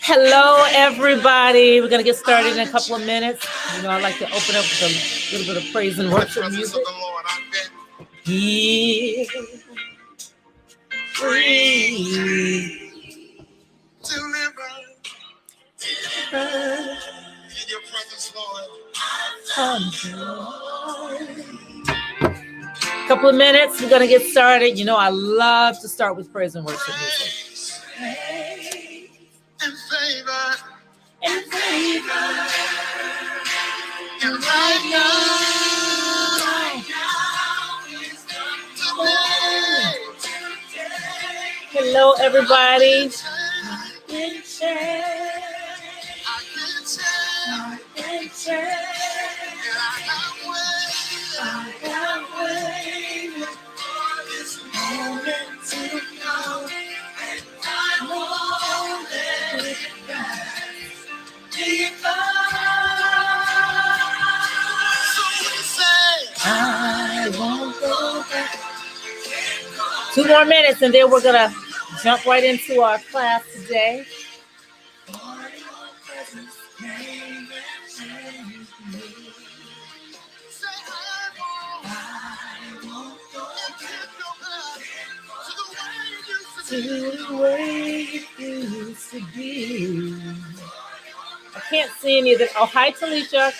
Hello, everybody. We're going to get started in a couple of minutes. You know, I like to open up with a little bit of praise and worship music. Here, free, deliver. In your presence, Lord. Couple of minutes. We're going to get started. You know, I love to start with praise and worship music. And favor, and right now is the way. Hello, everybody. I have waited for this moment to come, and I won't let it pass me by. So we say, I won't go back. 2 more minutes, and then we're gonna jump right into our class today. To the way it used to be. I can't see any of this. Oh, hi, Talisha.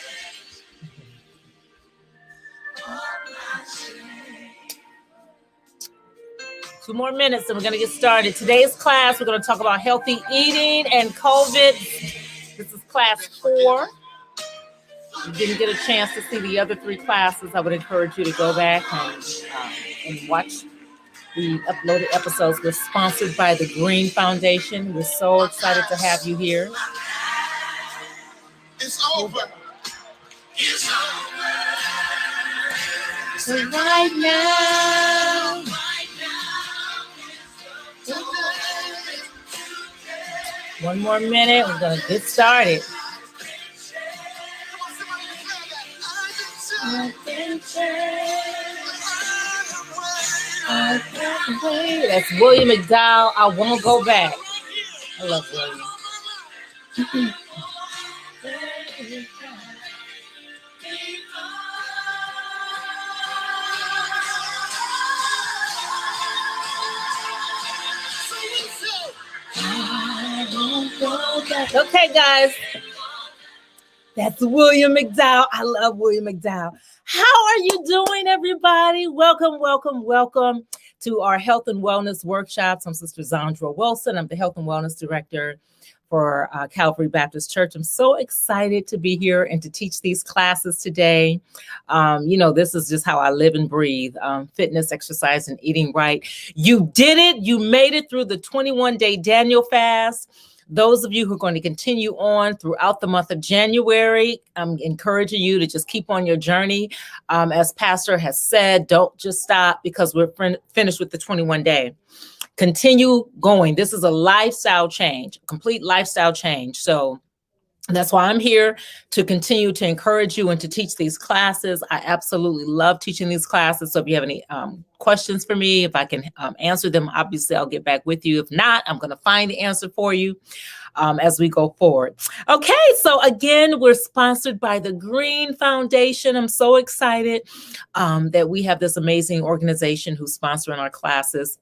Two more minutes and we're going to get started. Today's class, we're going to talk about healthy eating and COVID. This is class 4. If you didn't get a chance to see the other 3 classes, I would encourage you to go back and watch the uploaded episodes. We're sponsored by the Green Foundation. We're so excited to have you here. It's over. It's over. So right now. One more minute. We're going to get started. I can't wait. That's William McDowell. I won't go back. I love William. Okay, guys. That's William McDowell. I love William McDowell. How are you doing, everybody? Welcome, welcome, welcome to our health and wellness workshops. I'm Sister Zandra Wilson. I'm the health and wellness director for Calvary Baptist Church. I'm so excited to be here and to teach these classes today. You know, this is just how I live and breathe. Fitness, exercise, and eating right. You did it. You made it through the 21-day Daniel fast. Those of you who are going to continue on throughout the month of January, I'm encouraging you to just keep on your journey. As Pastor has said, don't just stop because we're finished with the 21-day. Continue going. This is a lifestyle change, complete lifestyle change. So that's why I'm here, to continue to encourage you and to teach these classes. I absolutely love teaching these classes. So if you have any questions for me, if I can answer them, obviously I'll get back with you. If not, I'm going to find the answer for you as we go forward. Okay, so again, we're sponsored by the Green Foundation. I'm so excited that we have this amazing organization who's sponsoring our classes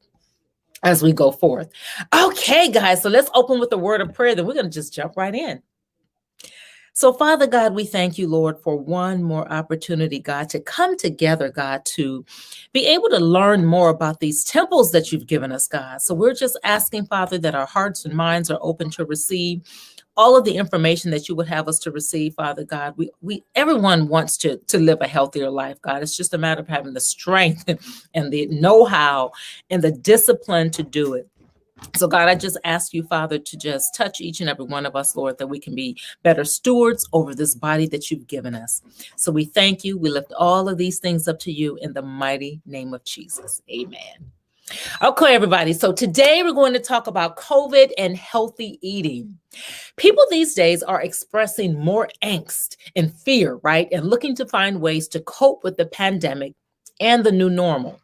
as we go forth. Okay, guys, so let's open with a word of prayer. Then we're going to just jump right in. So, Father God, we thank you, Lord, for one more opportunity, God, to come together, God, to be able to learn more about these temples that you've given us, God. So we're just asking, Father, that our hearts and minds are open to receive all of the information that you would have us to receive, Father God. Everyone wants to live a healthier life, God. It's just a matter of having the strength and the know-how and the discipline to do it. So, God, I just ask you, Father, to just touch each and every one of us, Lord, that we can be better stewards over this body that you've given us. So we thank you. We lift all of these things up to you in the mighty name of Jesus. Amen. Okay, everybody. So today we're going to talk about COVID and healthy eating. People these days are expressing more angst and fear, right? And looking to find ways to cope with the pandemic and the new normal.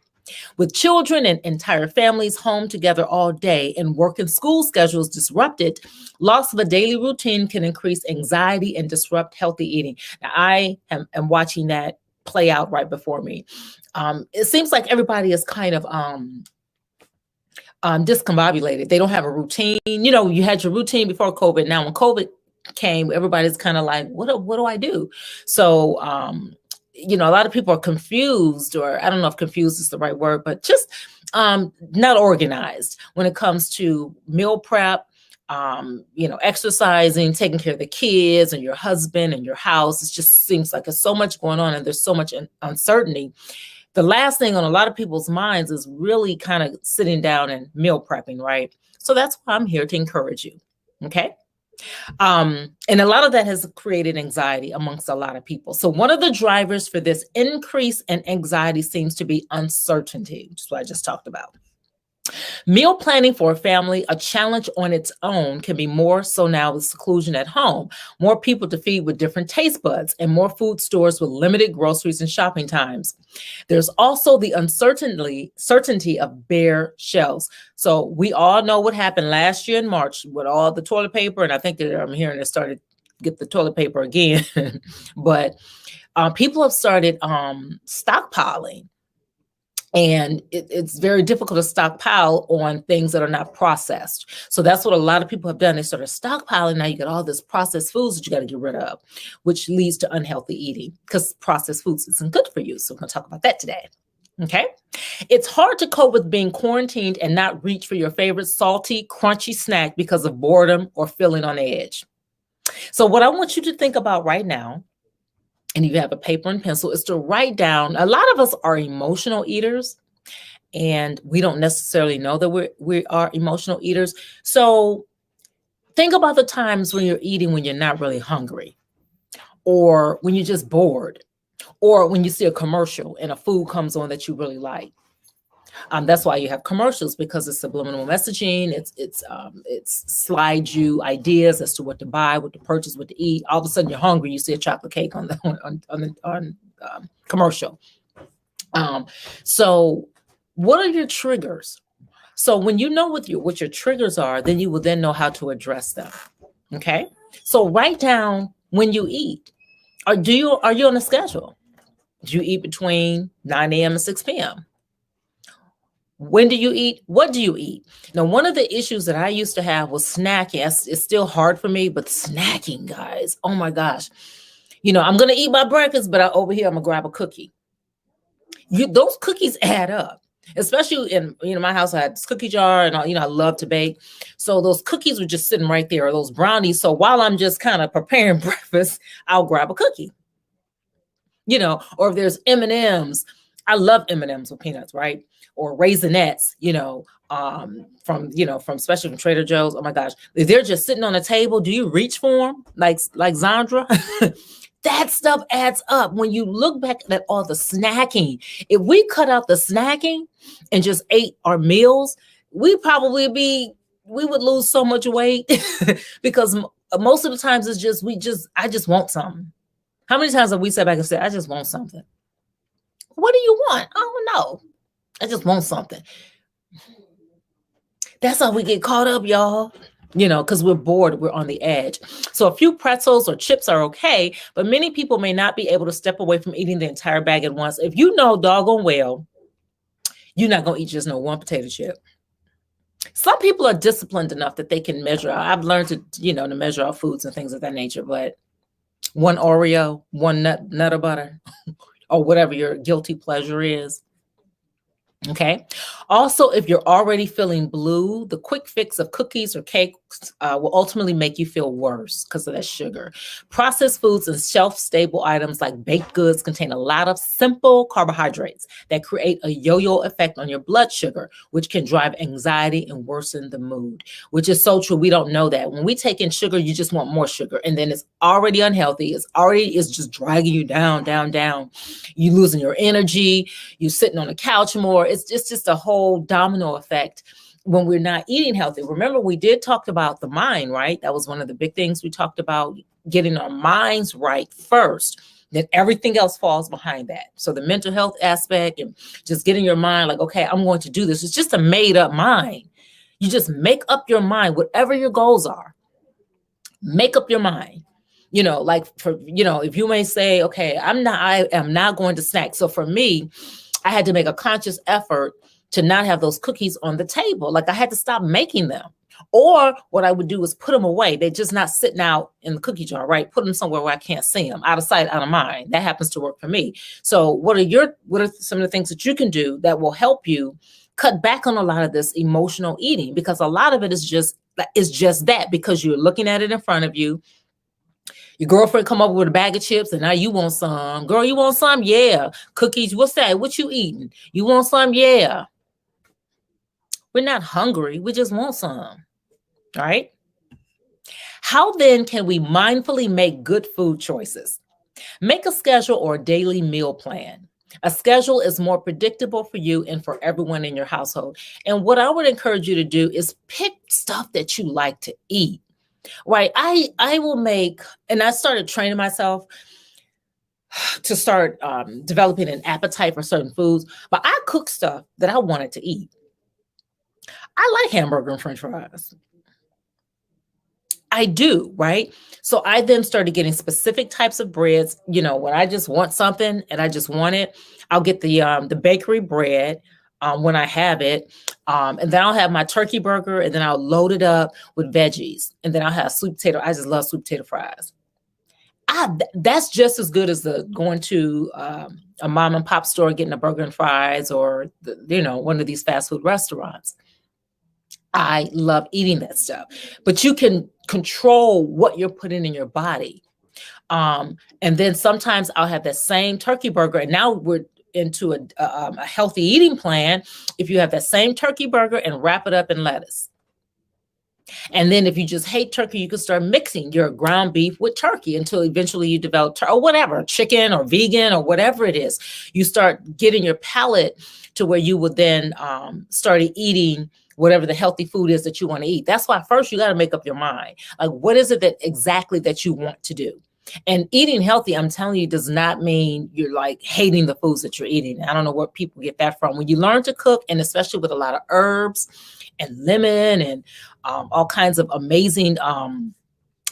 With children and entire families home together all day and work and school schedules disrupted, loss of a daily routine can increase anxiety and disrupt healthy eating. Now, I am watching that play out right before me. It seems like everybody is kind of discombobulated. They don't have a routine. You know, you had your routine before COVID. Now, when COVID came, everybody's kind of like, what do I do? So, you know, a lot of people are confused, or I don't know if confused is the right word, but just not organized when it comes to meal prep, you know, exercising, taking care of the kids and your husband and your house. It just seems like there's so much going on and there's so much uncertainty. The last thing on a lot of people's minds is really kind of sitting down and meal prepping, right? So that's why I'm here to encourage you. Okay. And a lot of that has created anxiety amongst a lot of people. So one of the drivers for this increase in anxiety seems to be uncertainty, which is what I just talked about. Meal planning for a family, a challenge on its own, can be more so now with seclusion at home, more people to feed with different taste buds, and more food stores with limited groceries and shopping times. There's also the certainty of bare shelves. So we all know what happened last year in March with all the toilet paper, and I think that I'm hearing they started to get the toilet paper again, but people have started stockpiling. And it's very difficult to stockpile on things that are not processed. So that's what a lot of people have done. They started stockpiling. Now you got all this processed foods that you got to get rid of, which leads to unhealthy eating because processed foods isn't good for you. So we're going to talk about that today. Okay. It's hard to cope with being quarantined and not reach for your favorite salty, crunchy snack because of boredom or feeling on edge. So what I want you to think about right now, and you have a paper and pencil, is to write down. A lot of us are emotional eaters, and we don't necessarily know that we are emotional eaters. So think about the times when you're eating when you're not really hungry, or when you're just bored, or when you see a commercial and a food comes on that you really like. That's why you have commercials, because it's subliminal messaging. It's slides you ideas as to what to buy, what to purchase, what to eat. All of a sudden you're hungry. You see a chocolate cake on the commercial. So what are your triggers? So when you know what your triggers are, then you will then know how to address them. Okay. So write down when you eat. Are you on a schedule? Do you eat between 9 a.m. and 6 p.m.? When do you eat? What do you eat? Now, one of the issues that I used to have was snacking. It's still hard for me, but snacking, guys, oh my gosh. You know, I'm going to eat my breakfast, but over here, I'm going to grab a cookie. Those cookies add up, especially in, my house. I had this cookie jar and, I love to bake. So those cookies were just sitting right there, or those brownies. So while I'm just kind of preparing breakfast, I'll grab a cookie, or if there's M&Ms, I love M&Ms with peanuts, right? Or Raisinets, from especially from Trader Joe's. Oh my gosh, if they're just sitting on a table, do you reach for them like Zandra? That stuff adds up. When you look back at all the snacking, if we cut out the snacking and just ate our meals, we would lose so much weight because most of the times it's just I just want something. How many times have we sat back and said, I just want something? What do you want? I don't know. I just want something. That's how we get caught up, y'all. Because we're bored, we're on the edge. So a few pretzels or chips are okay, but many people may not be able to step away from eating the entire bag at once. If you know doggone well, you're not going to eat just no one potato chip. Some people are disciplined enough that they can measure out. I've learned to measure out foods and things of that nature, but one Oreo, one nut of butter, or whatever your guilty pleasure is. Okay. Also, if you're already feeling blue, the quick fix of cookies or cakes will ultimately make you feel worse because of that sugar. Processed foods and shelf-stable items like baked goods contain a lot of simple carbohydrates that create a yo-yo effect on your blood sugar, which can drive anxiety and worsen the mood, which is so true. We don't know that. When we take in sugar, you just want more sugar, and then it's already unhealthy. It's just dragging you down, down, down. You're losing your energy. You're sitting on the couch more. It's just a whole domino effect when we're not eating healthy. Remember, we did talk about the mind, right? That was one of the big things we talked about, getting our minds right first then everything else falls behind that. So the mental health aspect and just getting your mind like, okay, I'm going to do this. It's just a made up mind. You just make up your mind, whatever your goals are, make up your mind. Like if you may say, okay, I am not going to snack. So for me, I had to make a conscious effort to not have those cookies on the table. Like I had to stop making them. Or what I would do is put them away. They're just not sitting out in the cookie jar, right? Put them somewhere where I can't see them, out of sight, out of mind. That happens to work for me. So what are some of the things that you can do that will help you cut back on a lot of this emotional eating? Because a lot of it is just that, because you're looking at it in front of you. Your girlfriend come over with a bag of chips and now you want some. Girl, you want some? Yeah. Cookies, what's that? What you eating? You want some? Yeah. We're not hungry. We just want some, right? How then can we mindfully make good food choices? Make a schedule or a daily meal plan. A schedule is more predictable for you and for everyone in your household. And what I would encourage you to do is pick stuff that you like to eat, right? I will make, and I started training myself to start developing an appetite for certain foods, but I cook stuff that I wanted to eat. I like hamburger and French fries. I do, right? So I then started getting specific types of breads. When I just want something and I just want it, I'll get the bakery bread when I have it. And then I'll have my turkey burger, and then I'll load it up with veggies. And then I'll have sweet potato. I just love sweet potato fries. That's just as good as going to a mom and pop store, getting a burger and fries, or one of these fast food restaurants. I love eating that stuff, but you can control what you're putting in your body. And then sometimes I'll have that same turkey burger, and now we're into a healthy eating plan. If you have that same turkey burger and wrap it up in lettuce. And then if you just hate turkey, you can start mixing your ground beef with turkey until eventually you develop or whatever, chicken or vegan or whatever it is. You start getting your palate to where you would then start eating whatever the healthy food is that you want to eat. That's why first you got to make up your mind. Like, what is it that exactly that you want to do? And eating healthy, I'm telling you, does not mean you're like hating the foods that you're eating. I don't know where people get that from. When you learn to cook, and especially with a lot of herbs and lemon and all kinds of amazing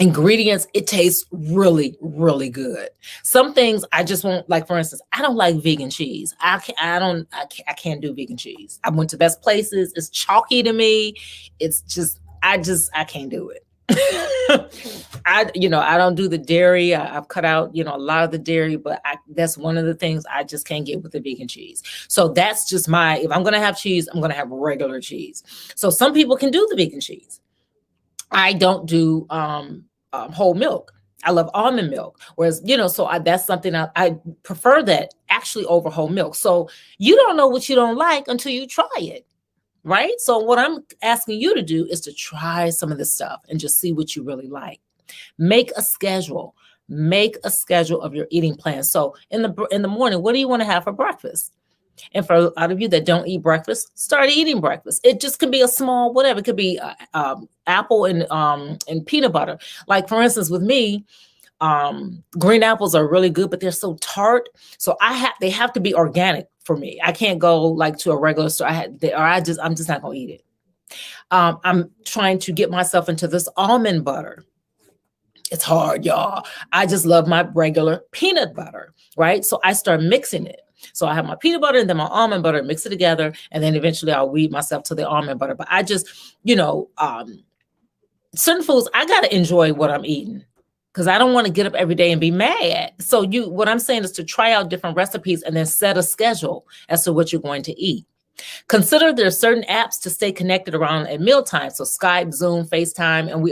ingredients, it tastes really, really good. Some things I just won't like. For instance, I don't like vegan cheese. I can't do vegan cheese. I went to best places. It's chalky to me. It's just, I can't do it. I don't do the dairy. I've cut out, a lot of the dairy, but that's one of the things I just can't get with the vegan cheese. So that's just if I'm going to have cheese, I'm going to have regular cheese. So some people can do the vegan cheese. I don't do whole milk. I love almond milk. Whereas, that's something I prefer that actually over whole milk. So you don't know what you don't like until you try it. Right? So what I'm asking you to do is to try some of this stuff and just see what you really like. Make a schedule. Make a schedule of your eating plan. So in the morning, what do you want to have for breakfast? And for a lot of you that don't eat breakfast, start eating breakfast. It just could be a small whatever. It could be apple and peanut butter. Like for instance, with me, green apples are really good, but they're so tart. So they have to be organic for me. I can't go like to a regular store. I'm just not gonna eat it. I'm trying to get myself into this almond butter. It's hard, y'all. I just love my regular peanut butter, right? So I start mixing it. So I have my peanut butter and then my almond butter, mix it together, and then eventually I'll weed myself to the almond butter. But I just, certain foods, I gotta enjoy what I'm eating, because I don't want to get up every day and be mad. So what I'm saying is to try out different recipes and then set a schedule as to what you're going to eat. Consider there are certain apps to stay connected around at mealtime. So Skype, Zoom, FaceTime. And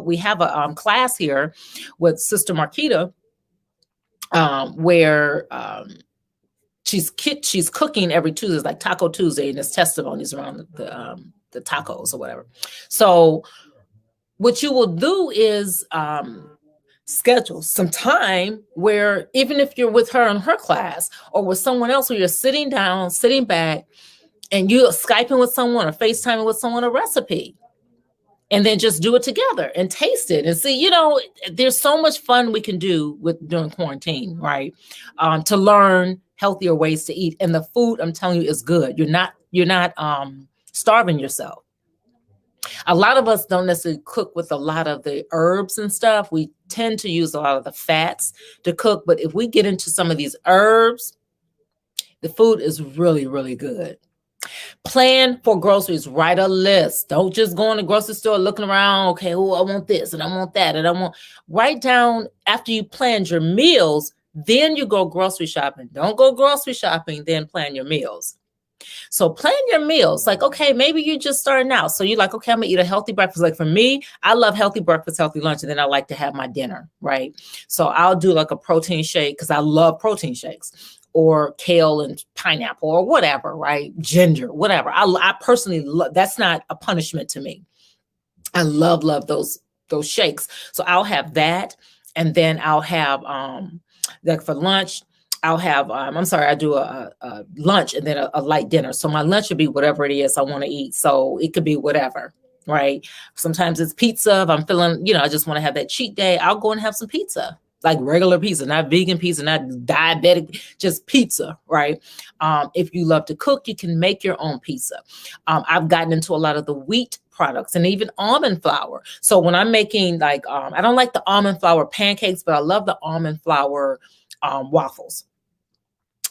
we have a class here with Sister Marquita where she's cooking every Tuesday, like Taco Tuesday, and there's testimonies around the tacos or whatever. So what you will do is schedule some time where even if you're with her in her class or with someone else where you're sitting down, sitting back, and you're Skyping with someone or FaceTiming with someone, a recipe. and then just do it together and taste it and see, there's so much fun we can do with during quarantine, right? To learn healthier ways to eat. And the food, I'm telling you, is good. You're not starving yourself. A lot of us don't necessarily cook with a lot of the herbs and stuff. We tend to use a lot of the fats to cook. But if we get into some of these herbs, the food is really, really good. Plan for groceries. Write a list. Don't just go in the grocery store looking around. Okay, oh, I want this and I want that and I want. Write down after you planned your meals. Then you go grocery shopping. Don't go grocery shopping, then plan your meals. So plan your meals. Like, okay, maybe you're just starting out. So you're like, okay, I'm gonna eat a healthy breakfast. Like for me, I love healthy breakfast, healthy lunch, and then I like to have my dinner, right? So I'll do like a protein shake because I love protein shakes, or kale and pineapple or whatever, right? Ginger, whatever. I personally love, that's not a punishment to me. I love those shakes. So I'll have that. And then I'll have, like for lunch, I'll have, I do a lunch and then a light dinner. So my lunch would be whatever it is I want to eat. So it could be whatever, right? Sometimes it's pizza. If I'm feeling, I just want to have that cheat day, I'll go and have some pizza, like regular pizza, not vegan pizza, not diabetic, just pizza, right? If you love to cook, you can make your own pizza. I've gotten into a lot of the wheat products and even almond flour. So when I'm making like, I don't like the almond flour pancakes, but I love the almond flour waffles.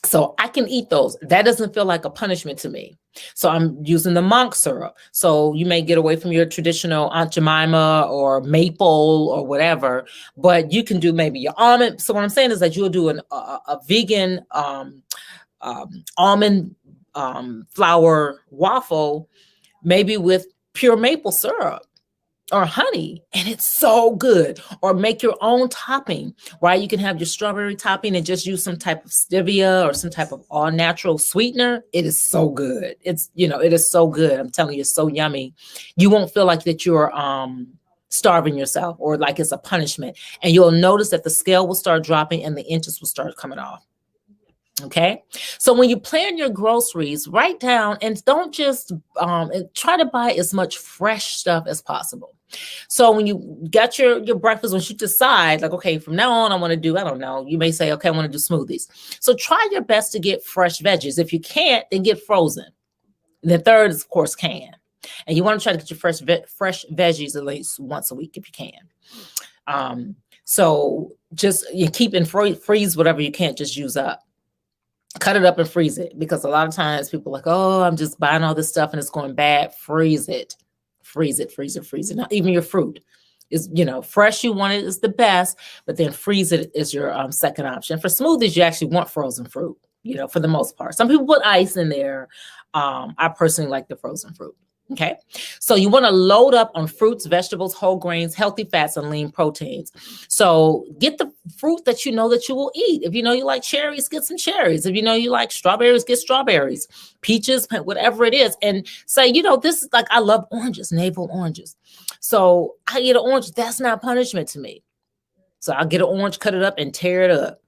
So I can eat those. That doesn't feel like a punishment to me. So I'm using the monk syrup. So you may get away from your traditional Aunt Jemima or maple or whatever, but you can do maybe your almond. So what I'm saying is that you'll do a vegan almond flour waffle, maybe with pure maple syrup or honey, and it's so good. Or make your own topping, right? You can have your strawberry topping and just use some type of stevia or some type of all natural sweetener. It is so good. It is so good. I'm telling you, it's so yummy. You won't feel like that you're starving yourself or like it's a punishment. And you'll notice that the scale will start dropping and the inches will start coming off. Okay. So when you plan your groceries, write down and don't just try to buy as much fresh stuff as possible. So when you got your breakfast, once you decide like, okay, from now on, I want to do, I don't know, you may say, okay, I want to do smoothies. So try your best to get fresh veggies. If you can't, then get frozen. And the third is, of course, canned. And you want to try to get your fresh veggies at least once a week if you can. So just you keep and freeze whatever you can't just use up. Cut it up and freeze it, because a lot of times people are like, oh, I'm just buying all this stuff and it's going bad. Freeze it. Freeze it, freeze it, freeze it. Now, even your fruit is, fresh you want it is the best, but then freeze it is your second option. For smoothies, you actually want frozen fruit, for the most part. Some people put ice in there. I personally like the frozen fruit. Okay. So you want to load up on fruits, vegetables, whole grains, healthy fats, and lean proteins. So get the fruit that you know that you will eat. If you know you like cherries, get some cherries. If you know you like strawberries, get strawberries, peaches, whatever it is. And say, this is like, I love oranges, navel oranges. So I eat an orange. That's not punishment to me. So I'll get an orange, cut it up and tear it up.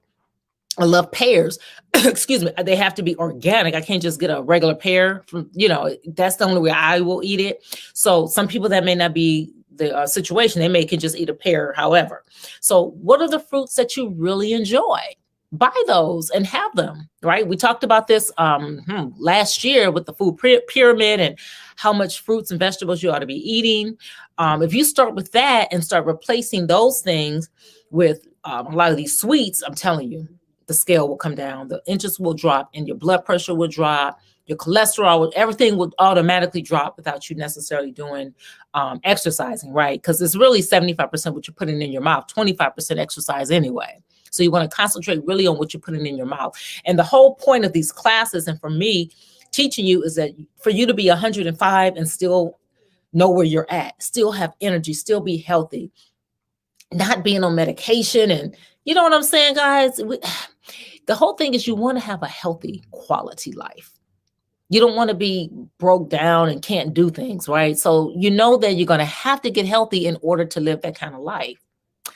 I love pears. Excuse me. They have to be organic. I can't just get a regular pear from, that's the only way I will eat it. So some people that may not be the situation, they can just eat a pear, however. So what are the fruits that you really enjoy? Buy those and have them, right? We talked about this last year with the food pyramid and how much fruits and vegetables you ought to be eating. If you start with that and start replacing those things with a lot of these sweets, I'm telling you, the scale will come down, the inches will drop, and your blood pressure will drop, your cholesterol, everything will automatically drop without you necessarily doing exercising, right? Because it's really 75% what you're putting in your mouth, 25% exercise anyway. So you want to concentrate really on what you're putting in your mouth. And the whole point of these classes, and for me, teaching you, is that for you to be 105 and still know where you're at, still have energy, still be healthy, not being on medication. And you know what I'm saying, guys? The whole thing is you want to have a healthy quality life. You don't want to be broke down and can't do things, right? So you know that you're going to have to get healthy in order to live that kind of life.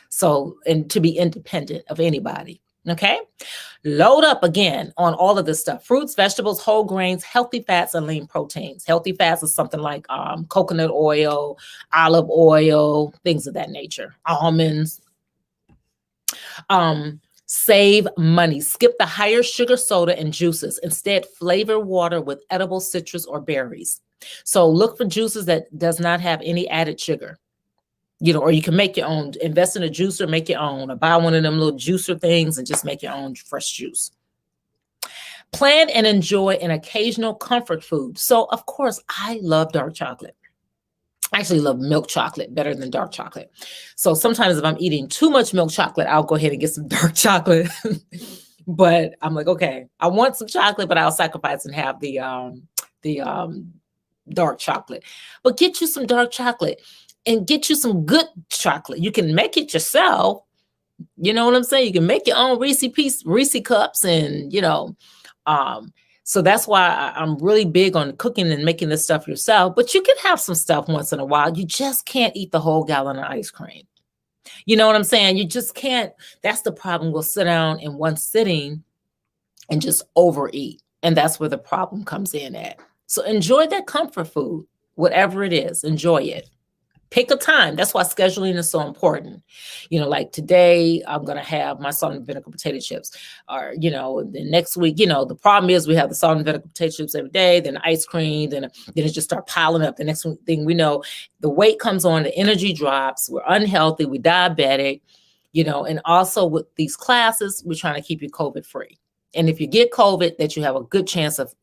So, and to be independent of anybody. Okay. Load up again on all of this stuff: fruits, vegetables, whole grains, healthy fats, and lean proteins. Healthy fats is something like coconut oil, olive oil, things of that nature, almonds. Save money. Skip the higher sugar soda and juices. Instead, flavor water with edible citrus or berries. So look for juices that does not have any added sugar. Or you can make your own. Invest in a juicer, make your own, or buy one of them little juicer things and just make your own fresh juice. Plan and enjoy an occasional comfort food. So, of course, I love dark chocolate. I actually love milk chocolate better than dark chocolate. So sometimes if I'm eating too much milk chocolate, I'll go ahead and get some dark chocolate. But I'm like, okay, I want some chocolate, but I'll sacrifice and have the dark chocolate. But get you some dark chocolate and get you some good chocolate. You can make it yourself. You know what I'm saying? You can make your own Reese cups and, so that's why I'm really big on cooking and making this stuff yourself. But you can have some stuff once in a while. You just can't eat the whole gallon of ice cream. You know what I'm saying? You just can't. That's the problem. We'll sit down in one sitting and just overeat. And that's where the problem comes in at. So enjoy that comfort food, whatever it is. Enjoy it. Pick a time. That's why scheduling is so important. Like today, I'm going to have my salt and vinegar potato chips. Or, the next week, the problem is we have the salt and vinegar potato chips every day, then ice cream, then it just start piling up. The next thing we know, the weight comes on, the energy drops, we're unhealthy, we're diabetic, and also with these classes, we're trying to keep you COVID free. And if you get COVID, that you have a good chance of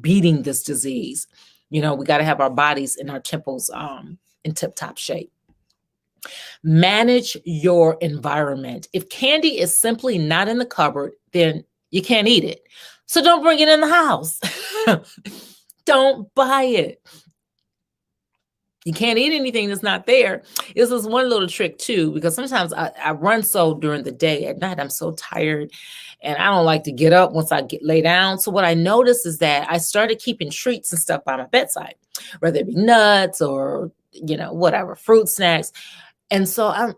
beating this disease. We got to have our bodies and our temples in tip-top shape. Manage your environment. If candy is simply not in the cupboard, then you can't eat it. So don't bring it in the house. Don't buy it. You can't eat anything that's not there. This is one little trick too, because sometimes I run so during the day. At night, I'm so tired and I don't like to get up once I lay down. So what I noticed is that I started keeping treats and stuff by my bedside, whether it be nuts or whatever, fruit snacks. And so I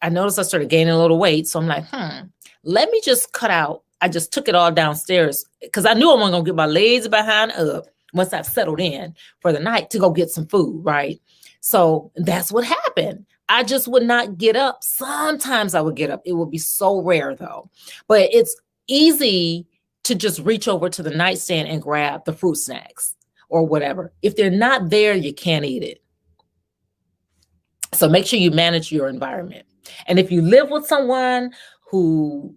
noticed I started gaining a little weight. So I'm like, let me just cut out. I just took it all downstairs because I knew I wasn't going to get my legs behind up once I've settled in for the night to go get some food, right? So that's what happened. I just would not get up. Sometimes I would get up. It would be so rare though. But it's easy to just reach over to the nightstand and grab the fruit snacks or whatever. If they're not there, you can't eat it. So make sure you manage your environment. And if you live with someone who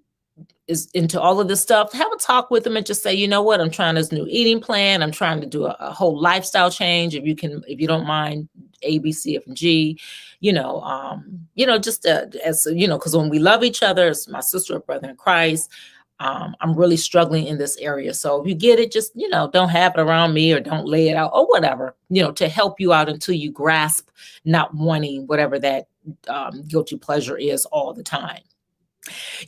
is into all of this stuff, have a talk with them and just say, you know what, I'm trying this new eating plan. I'm trying to do a whole lifestyle change. If you don't mind A, B, C, F, and G, just as because when we love each other, as my sister or brother in Christ, I'm really struggling in this area. So if you get it, just, don't have it around me or don't lay it out or whatever, to help you out until you grasp not wanting whatever that guilty pleasure is all the time.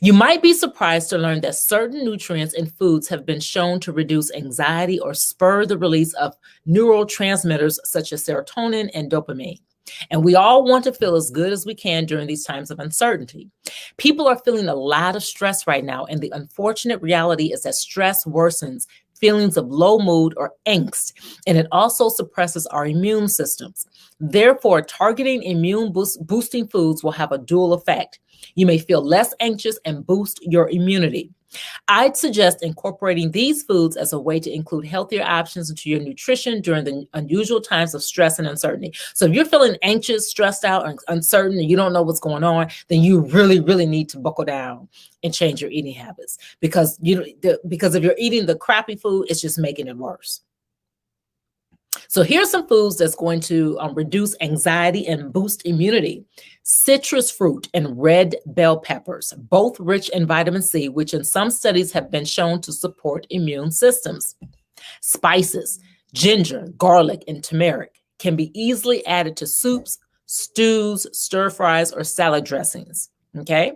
You might be surprised to learn that certain nutrients in foods have been shown to reduce anxiety or spur the release of neurotransmitters such as serotonin and dopamine. And we all want to feel as good as we can during these times of uncertainty. People are feeling a lot of stress right now, and the unfortunate reality is that stress worsens feelings of low mood or angst, and it also suppresses our immune systems. Therefore, targeting immune boosting foods will have a dual effect. You may feel less anxious and boost your immunity. I'd suggest incorporating these foods as a way to include healthier options into your nutrition during the unusual times of stress and uncertainty. So if you're feeling anxious, stressed out, and uncertain, and you don't know what's going on, then you really, really need to buckle down and change your eating habits because if you're eating the crappy food, it's just making it worse. So here's some foods that's going to reduce anxiety and boost immunity. Citrus fruit and red bell peppers, both rich in vitamin C, which in some studies have been shown to support immune systems. Spices, ginger, garlic, and turmeric can be easily added to soups, stews, stir fries, or salad dressings. Okay.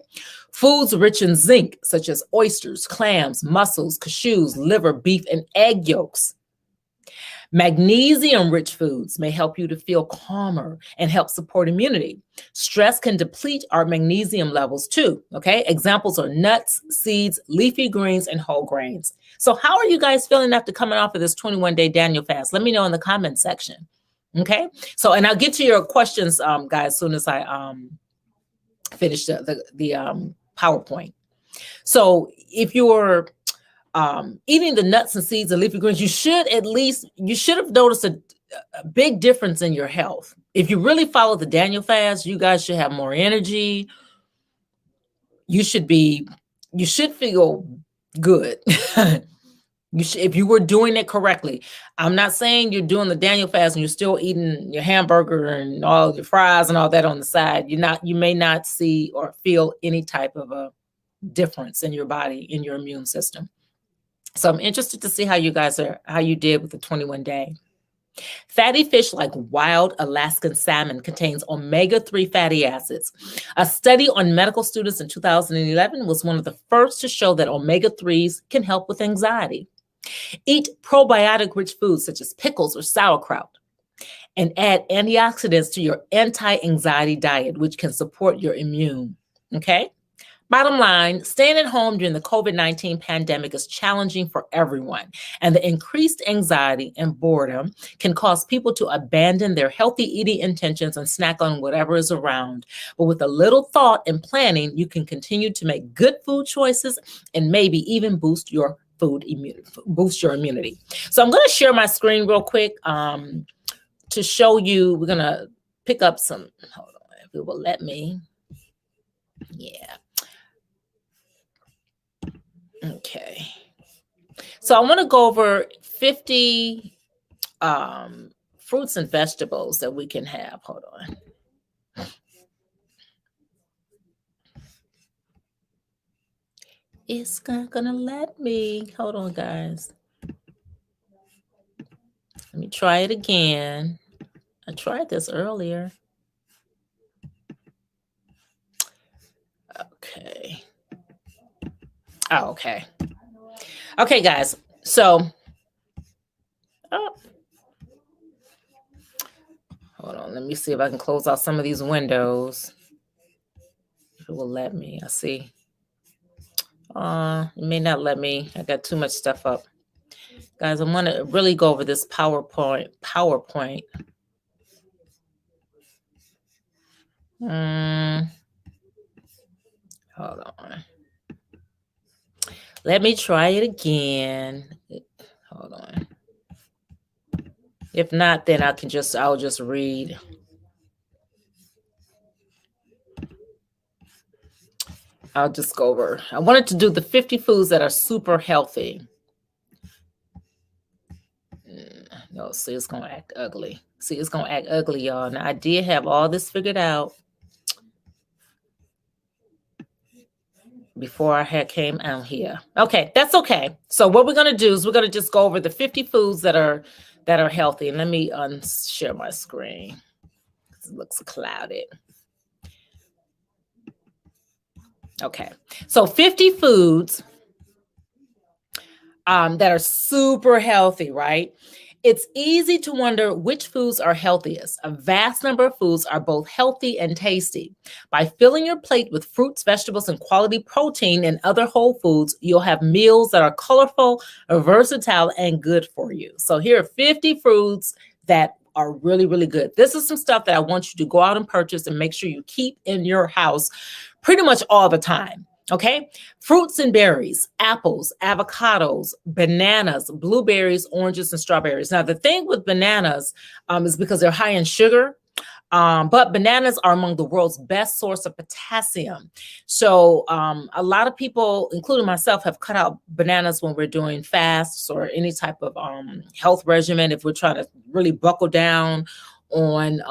Foods rich in zinc, such as oysters, clams, mussels, cashews, liver, beef, and egg yolks. Magnesium-rich foods may help you to feel calmer and help support immunity. Stress can deplete our magnesium levels too, okay? Examples are nuts, seeds, leafy greens, and whole grains. So how are you guys feeling after coming off of this 21-day Daniel fast? Let me know in the comment section, okay? So, and I'll get to your questions, guys, as soon as I finish the PowerPoint. So if you're eating the nuts and seeds and leafy greens, you should have noticed a big difference in your health. If you really follow the Daniel fast, you guys should have more energy. You should feel good. If you were doing it correctly. I'm not saying you're doing the Daniel fast and you're still eating your hamburger and all your fries and all that on the side. You may not see or feel any type of a difference in your body, in your immune system. So I'm interested to see how you did with the 21-day. Fatty fish like wild Alaskan salmon contains omega-3 fatty acids. A study on medical students in 2011 was one of the first to show that omega-3s can help with anxiety. Eat probiotic-rich foods such as pickles or sauerkraut, and add antioxidants to your anti-anxiety diet, which can support your immune. Okay? Bottom line, staying at home during the COVID-19 pandemic is challenging for everyone, and the increased anxiety and boredom can cause people to abandon their healthy eating intentions and snack on whatever is around. But with a little thought and planning, you can continue to make good food choices and maybe even boost your immunity. So I'm going to share my screen real quick to show you. We're going to pick up some, hold on, if it will let me. Yeah. Okay. So I want to go over 50 fruits and vegetables that we can have. Hold on. It's not going to let me. Hold on, guys. Let me try it again. I tried this earlier. Okay. Oh, okay. Okay, guys. So, hold on. Let me see if I can close out some of these windows. If it will let me. I see. It may not let me. I got too much stuff up. Guys, I'm going to really go over this PowerPoint. Hold on. Let me try it again. Hold on. If not, then I'll just read. I'll just go over. I wanted to do the 50 foods that are super healthy. No, see, it's going to act ugly. See, it's going to act ugly, y'all. Now, I did have all this figured out before I came out here. Okay, that's okay. So what we're going to do is we're going to just go over the 50 foods that are healthy. And let me unshare my screen. It looks clouded. Okay, so 50 foods that are super healthy, right? It's easy to wonder which foods are healthiest. A vast number of foods are both healthy and tasty. By filling your plate with fruits, vegetables, and quality protein and other whole foods, you'll have meals that are colorful, versatile, and good for you. So here are 50 foods that are really, really good. This is some stuff that I want you to go out and purchase and make sure you keep in your house pretty much all the time. Okay, fruits and berries, apples, avocados, bananas, blueberries, oranges, and strawberries. Now, the thing with bananas is because they're high in sugar, but bananas are among the world's best source of potassium. So a lot of people, including myself, have cut out bananas when we're doing fasts or any type of health regimen. If we're trying to really buckle down on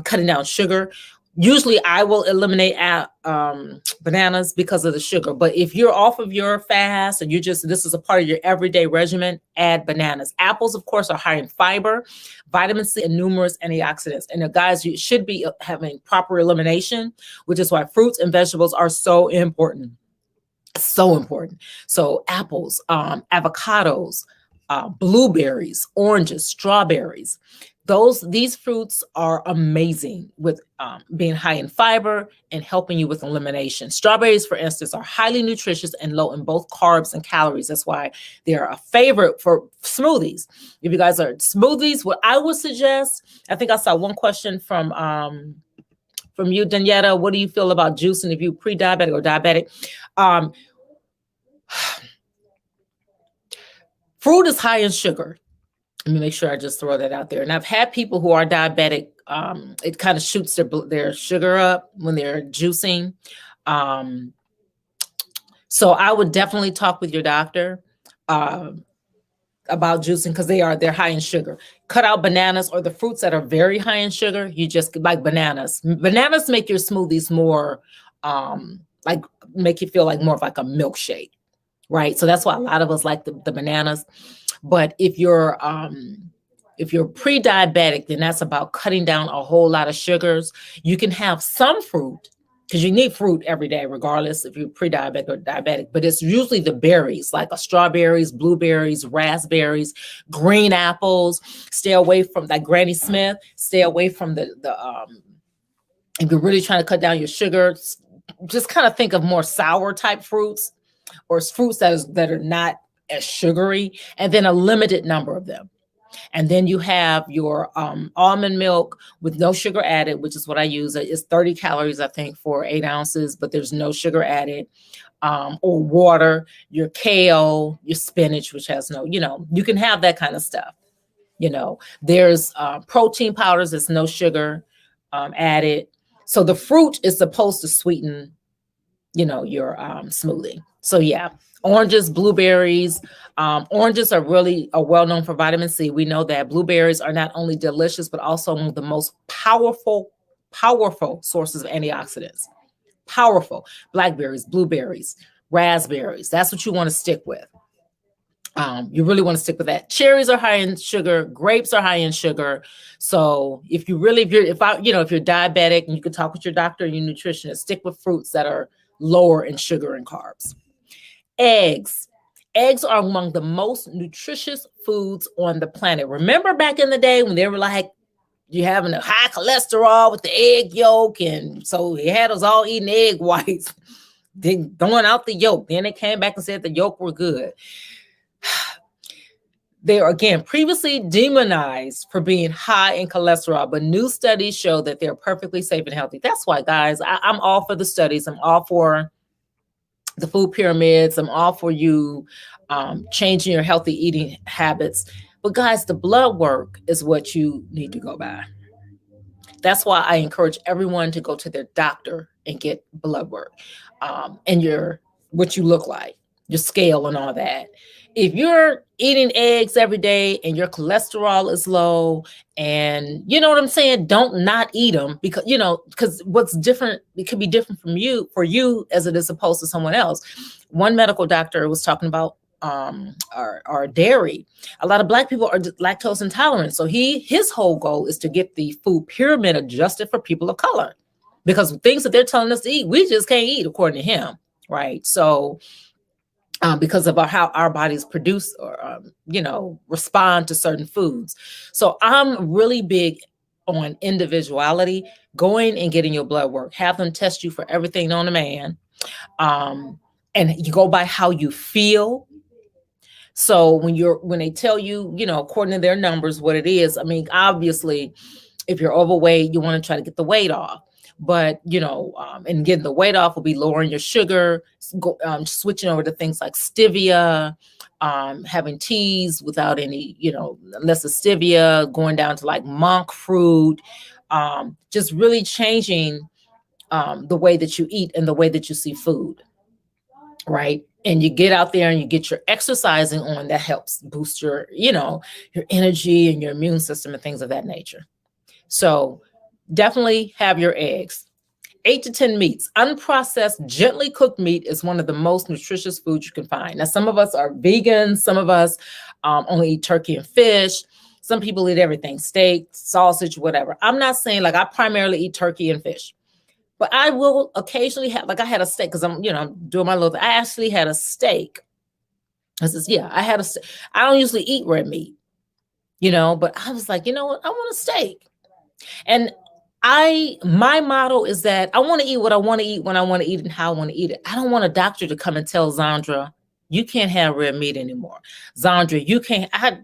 cutting down sugar. Usually I will eliminate bananas because of the sugar. But if you're off of your fast and this is a part of your everyday regimen, add bananas. Apples, of course, are high in fiber, vitamin C, and numerous antioxidants. And guys, you should be having proper elimination, which is why fruits and vegetables are so important. So important. So apples, avocados, blueberries, oranges, strawberries. These fruits are amazing with being high in fiber and helping you with elimination. Strawberries, for instance, are highly nutritious and low in both carbs and calories. That's why they're a favorite for smoothies. If you guys are smoothies, what I would suggest, I think I saw one question from you, Danietta. What do you feel about juicing if you're pre-diabetic or diabetic? Fruit is high in sugar. Let me make sure I just throw that out there. And I've had people who are diabetic, it kind of shoots their sugar up when they're juicing. So I would definitely talk with your doctor about juicing because they're high in sugar. Cut out bananas or the fruits that are very high in sugar. You just like bananas. Bananas make your smoothies more make you feel like more of like a milkshake, right? So that's why a lot of us like the bananas. But if you're pre-diabetic, then that's about cutting down a whole lot of sugars. You can have some fruit because you need fruit every day, regardless if you're pre-diabetic or diabetic. But it's usually the berries, like strawberries, blueberries, raspberries, green apples. Stay away from like Granny Smith. Stay away from the if you're really trying to cut down your sugar, just kind of think of more sour type fruits or fruits that are not as sugary, and then a limited number of them. And then you have your almond milk with no sugar added, which is what I use. It's 30 calories, I think, for 8 ounces, but there's no sugar added. Or water, your kale, your spinach, which has no, you can have that kind of stuff. There's protein powders, there's no sugar added. So the fruit is supposed to sweeten, your smoothie. So yeah. Oranges, blueberries. Oranges are well known for vitamin C. We know that blueberries are not only delicious, but also one of the most powerful sources of antioxidants. Powerful. Blackberries, blueberries, raspberries. That's what you want to stick with. You really want to stick with that. Cherries are high in sugar. Grapes are high in sugar. So if you're diabetic, and you can talk with your doctor and your nutritionist, stick with fruits that are lower in sugar and carbs. Eggs are among the most nutritious foods on the planet. Remember back in the day when they were like, you're having a high cholesterol with the egg yolk. And so he had us all eating egg whites, then throwing out the yolk. Then they came back and said the yolk were good. They are, again, previously demonized for being high in cholesterol, but new studies show that they're perfectly safe and healthy. That's why, guys, I'm all for the studies. I'm all for the food pyramids. I'm all for you changing your healthy eating habits. But guys, the blood work is what you need to go by. That's why I encourage everyone to go to their doctor and get blood work and what you look like, your scale and all that. If you're eating eggs every day and your cholesterol is low and you know what I'm saying, don't not eat them because what's different, it could be different for you as it is opposed to someone else. One medical doctor was talking about our dairy. A lot of Black people are lactose intolerant. So his whole goal is to get the food pyramid adjusted for people of color because things that they're telling us to eat, we just can't eat according to him. Right. So because of how our bodies produce or, respond to certain foods. So I'm really big on individuality, going and getting your blood work, have them test you for everything known to man. And you go by how you feel. So when they tell you, according to their numbers, what it is, I mean, obviously, if you're overweight, you want to try to get the weight off. But, and getting the weight off will be lowering your sugar, switching over to things like stevia, having teas without any, less of stevia, going down to like monk fruit, just really changing the way that you eat and the way that you see food. Right. And you get out there and you get your exercising on, that helps boost your energy and your immune system and things of that nature. So definitely have your eggs. 8 to 10 meats. Unprocessed, gently cooked meat is one of the most nutritious foods you can find. Now, some of us are vegans. Some of us only eat turkey and fish. Some people eat everything, steak, sausage, whatever. I'm not saying like I primarily eat turkey and fish, but I will occasionally have, like I had a steak because I'm doing my little, I actually had a steak I says, yeah, I don't usually eat red meat, but I was like, you know what? I want a steak. And my motto is that I want to eat what I want to eat when I want to eat and how I want to eat it. I don't want a doctor to come and tell Zandra, you can't have red meat anymore. Zandra, you can't. I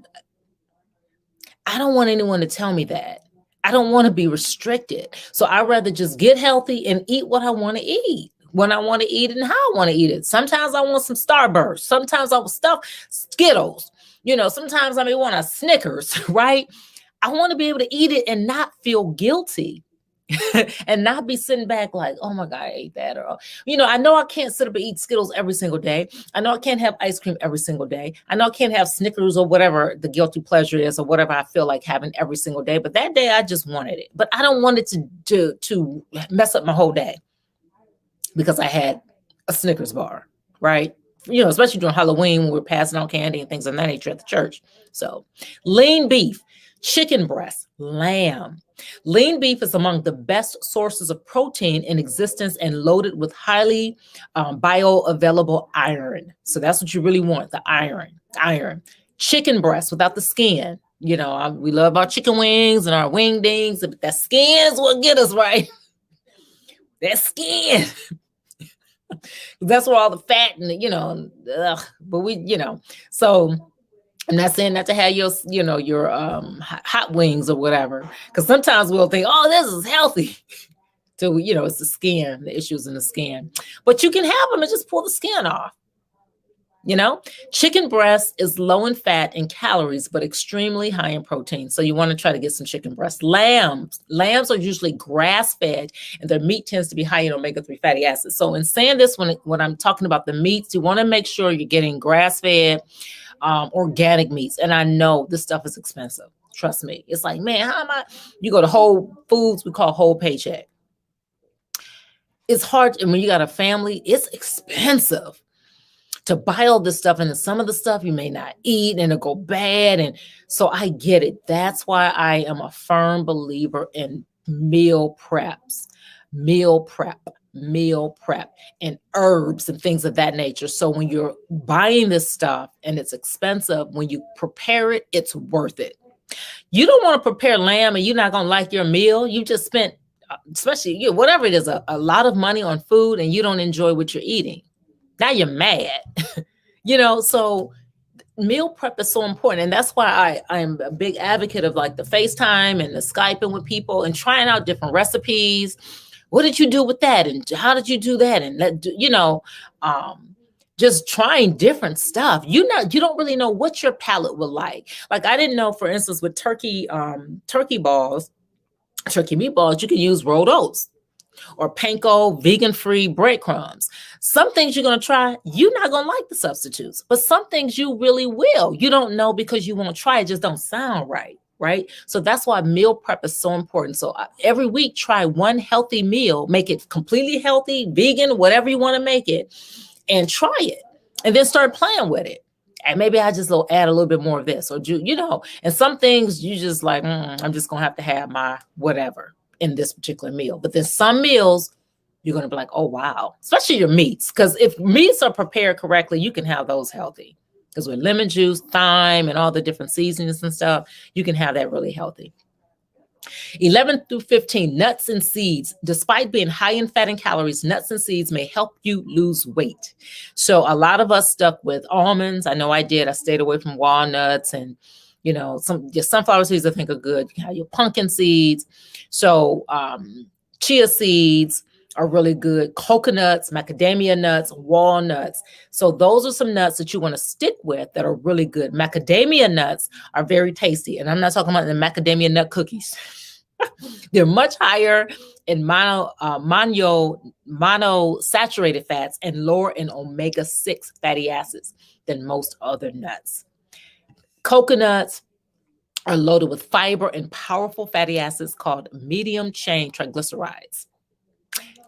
don't want anyone to tell me that. I don't want to be restricted. So I'd rather just get healthy and eat what I want to eat when I want to eat it and how I want to eat it. Sometimes I want some Starburst. Sometimes I will stuff Skittles. Sometimes I may want a Snickers, right? I want to be able to eat it and not feel guilty. And not be sitting back like, oh my God, I ate that. Or, I know I can't sit up and eat Skittles every single day. I know I can't have ice cream every single day. I know I can't have Snickers or whatever the guilty pleasure is or whatever I feel like having every single day. But that day I just wanted it. But I don't want it to mess up my whole day because I had a Snickers bar, right? Especially during Halloween when we're passing out candy and things of that nature at the church. So lean beef, chicken breast, lamb. Lean beef is among the best sources of protein in existence and loaded with highly bioavailable iron. So that's what you really want, the iron. Chicken breast without the skin. We love our chicken wings and our wingdings, but that skin is what get us, right? That skin. That's where all the fat and, but we, so I'm not saying not to have your hot wings or whatever, because sometimes we'll think, oh, this is healthy. So, it's the skin, the issues in the skin. But you can have them and just pull the skin off. Chicken breast is low in fat and calories, but extremely high in protein. So you want to try to get some chicken breast. Lambs are usually grass-fed, and their meat tends to be high in omega-3 fatty acids. So in saying this, when I'm talking about the meats, you want to make sure you're getting grass-fed, organic meats. And I know this stuff is expensive. Trust me. It's like, man, how am I? You go to Whole Foods, we call Whole Paycheck. It's hard. And when you got a family, it's expensive to buy all this stuff. And some of the stuff you may not eat and it'll go bad. And so I get it. That's why I am a firm believer in meal prep, and herbs and things of that nature. So when you're buying this stuff and it's expensive, when you prepare it, it's worth it. You don't want to prepare lamb and you're not going to like your meal. You just spent, especially whatever it is, a lot of money on food and you don't enjoy what you're eating. Now you're mad, so meal prep is so important. And that's why I'm a big advocate of like the FaceTime and the Skyping with people and trying out different recipes. What did you do with that? And how did you do that? And just trying different stuff. You don't really know what your palate will like. Like I didn't know, for instance, with turkey meatballs, you can use rolled oats or panko vegan-free breadcrumbs. Some things you're going to try, you're not going to like the substitutes, but some things you really will. You don't know because you won't try it, just don't sound right? So that's why meal prep is so important. So every week, try one healthy meal, make it completely healthy, vegan, whatever you want to make it, and try it. And then start playing with it. And maybe I just add a little bit more of this, or and some things you just like, I'm just going to have my whatever in this particular meal. But then some meals, you're going to be like, oh, wow. Especially your meats. Because if meats are prepared correctly, you can have those healthy. Because with lemon juice, thyme, and all the different seasonings and stuff, you can have that really healthy. 11 through 15, nuts and seeds. Despite being high in fat and calories, nuts and seeds may help you lose weight. So a lot of us stuck with almonds. I know I did. I stayed away from walnuts and some sunflower seeds I think are good. You can have your pumpkin seeds. So chia seeds are really good. Coconuts, macadamia nuts, walnuts. So those are some nuts that you want to stick with that are really good. Macadamia nuts are very tasty. And I'm not talking about the macadamia nut cookies. They're much higher in monosaturated fats and lower in omega-6 fatty acids than most other nuts. Coconuts are loaded with fiber and powerful fatty acids called medium chain triglycerides.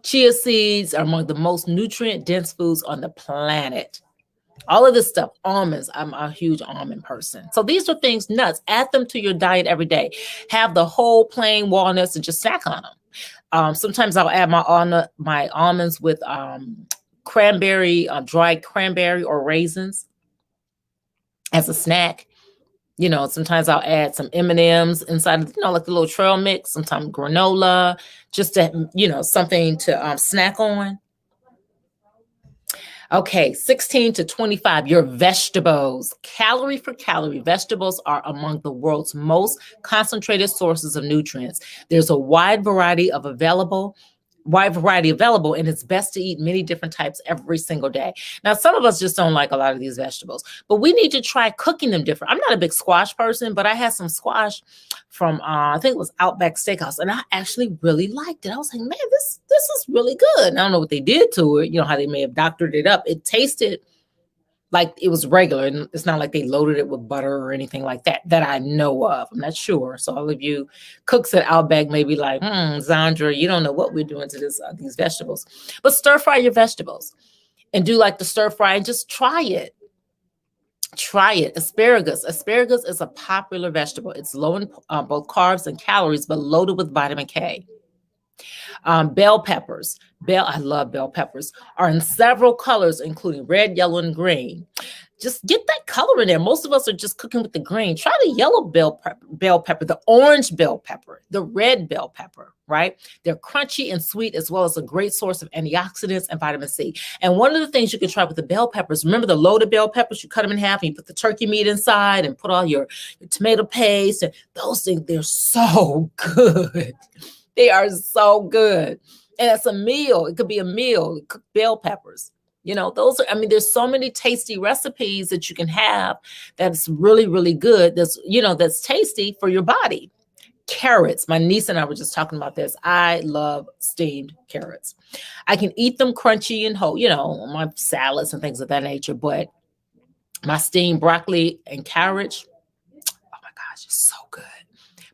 Chia seeds are among the most nutrient-dense foods on the planet. All of this stuff, almonds, I'm a huge almond person. So these are things, nuts, add them to your diet every day. Have the whole plain walnuts and just snack on them. Sometimes I'll add my almonds with cranberry, dried cranberry or raisins. as a snack. You know, sometimes I'll add some M&Ms inside, like the little trail mix, sometimes granola, just to, something to snack on. Okay, 16 to 25, your vegetables. Calorie for calorie, vegetables are among the world's most concentrated sources of nutrients. There's a wide variety available, and it's best to eat many different types every single day. Now, some of us just don't like a lot of these vegetables, but we need to try cooking them different. I'm not a big squash person, but I had some squash from, I think it was Outback Steakhouse, and I actually really liked it. I was like, man, this is really good. And I don't know what they did to it, how they may have doctored it up. It tasted like it was regular, and it's not like they loaded it with butter or anything like that I know of. I'm not sure. So all of you cooks at Outback may be like, Zandra, you don't know what we're doing to these vegetables. But stir fry your vegetables and do like the stir fry and just try it. Try it. Asparagus. Asparagus is a popular vegetable. It's low in both carbs and calories, but loaded with vitamin K. Bell peppers. I love bell peppers, are in several colors, including red, yellow, and green. Just get that color in there. Most of us are just cooking with the green. Try the yellow bell pepper, the orange bell pepper, the red bell pepper, right? They're crunchy and sweet, as well as a great source of antioxidants and vitamin C. And one of the things you can try with the bell peppers, remember the loaded bell peppers, you cut them in half and you put the turkey meat inside and put all your tomato paste and those things. They're so good. They are so good. And it's a meal. It could be a meal. Cook bell peppers. There's so many tasty recipes that you can have that's really, really good. That's tasty for your body. Carrots. My niece and I were just talking about this. I love steamed carrots. I can eat them crunchy and whole, my salads and things of that nature. But my steamed broccoli and carrots, oh my gosh, it's so good.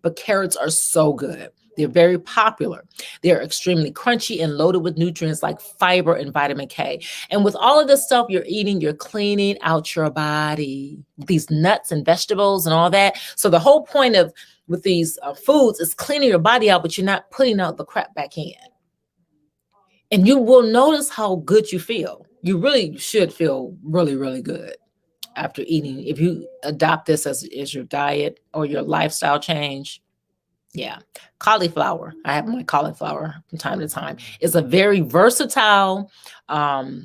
But carrots are so good. They're very popular. They're extremely crunchy and loaded with nutrients like fiber and vitamin K. And with all of this stuff you're eating, you're cleaning out your body. These nuts and vegetables and all that. So the whole point with these foods is cleaning your body out, but you're not putting out the crap back in. And you will notice how good you feel. You really should feel really, really good after eating. If you adopt this as your diet or your lifestyle change. Yeah. Cauliflower. I have my cauliflower from time to time. It's a very versatile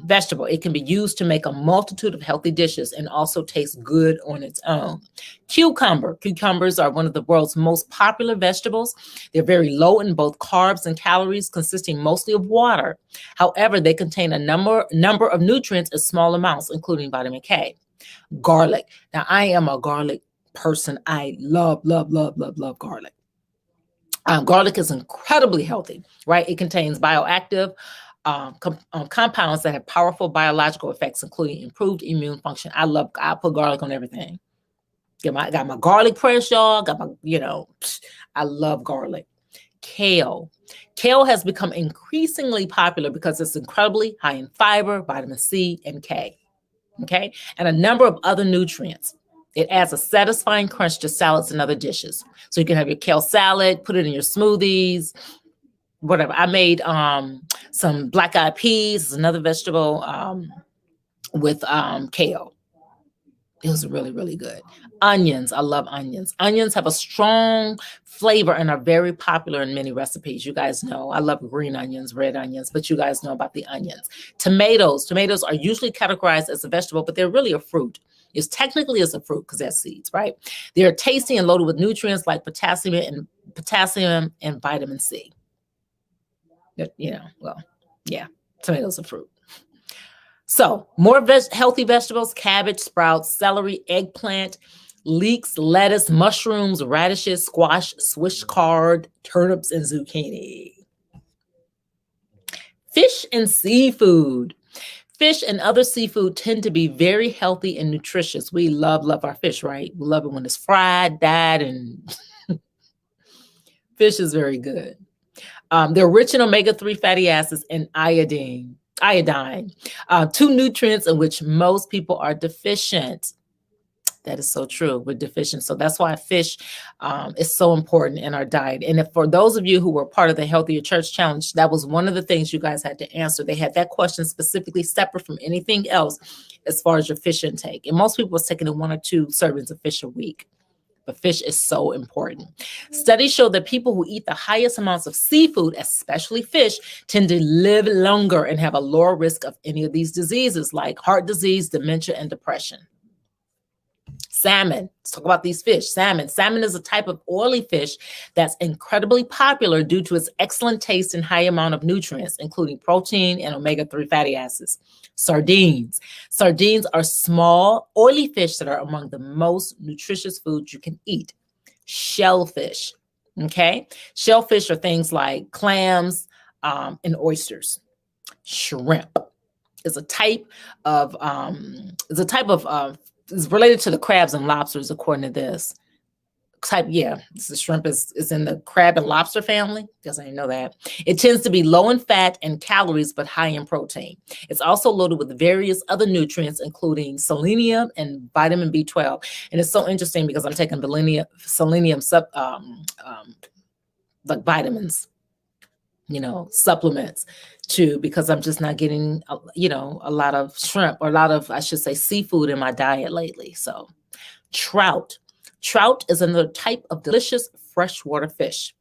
vegetable. It can be used to make a multitude of healthy dishes and also tastes good on its own. Cucumber. Cucumbers are one of the world's most popular vegetables. They're very low in both carbs and calories, consisting mostly of water. However, they contain a number of nutrients in small amounts, including vitamin K. Garlic. Now, I am a garlic person. I love, love, love, love, love garlic. Garlic is incredibly healthy, right? It contains bioactive compounds that have powerful biological effects, including improved immune function. I put garlic on everything. Got my garlic press, y'all. I love garlic. Kale. Kale has become increasingly popular because it's incredibly high in fiber, vitamin C, and K. Okay, and a number of other nutrients. It adds a satisfying crunch to salads and other dishes. So you can have your kale salad, put it in your smoothies, whatever. I made some black-eyed peas, another vegetable, with kale. It was really, really good. Onions. I love onions. Onions have a strong flavor and are very popular in many recipes. You guys know I love green onions, red onions, but you guys know about the onions. Tomatoes. Tomatoes are usually categorized as a vegetable, but they're really a fruit. It's technically as a fruit because that's seeds, right? They're tasty and loaded with nutrients like potassium and vitamin C. Tomatoes are fruit. So more healthy vegetables: cabbage, sprouts, celery, eggplant, leeks, lettuce, mushrooms, radishes, squash, Swiss chard, turnips, and zucchini. Fish and seafood. Fish and other seafood tend to be very healthy and nutritious. We love our fish, right? We love it when it's fried, dyed, and fish is very good. They're rich in omega-3 fatty acids and iodine, two nutrients in which most people are deficient. That is so true. We're deficient. So that's why fish is so important in our diet. And if for those of you who were part of the Healthier Church Challenge, that was one of the things you guys had to answer. They had that question specifically separate from anything else as far as your fish intake. And most people was taking in 1 or 2 servings of fish a week. But fish is so important. Studies show that people who eat the highest amounts of seafood, especially fish, tend to live longer and have a lower risk of any of these diseases like heart disease, dementia, and depression. Salmon. Let's talk about these fish. Salmon. Salmon is a type of oily fish that's incredibly popular due to its excellent taste and high amount of nutrients, including protein and omega-3 fatty acids. Sardines. Sardines are small, oily fish that are among the most nutritious foods you can eat. Shellfish. Okay? Shellfish are things like clams and oysters. Shrimp is a type of it's related to the crabs and lobsters, according to this type. Yeah, the shrimp is in the crab and lobster family. Guess I didn't know that. It tends to be low in fat and calories, but high in protein. It's also loaded with various other nutrients, including selenium and vitamin B12. And it's so interesting because I'm taking selenium like vitamins, supplements too, because I'm just not getting, a lot of shrimp, or a lot of, I should say, seafood in my diet lately. So trout. Trout is another type of delicious freshwater fish.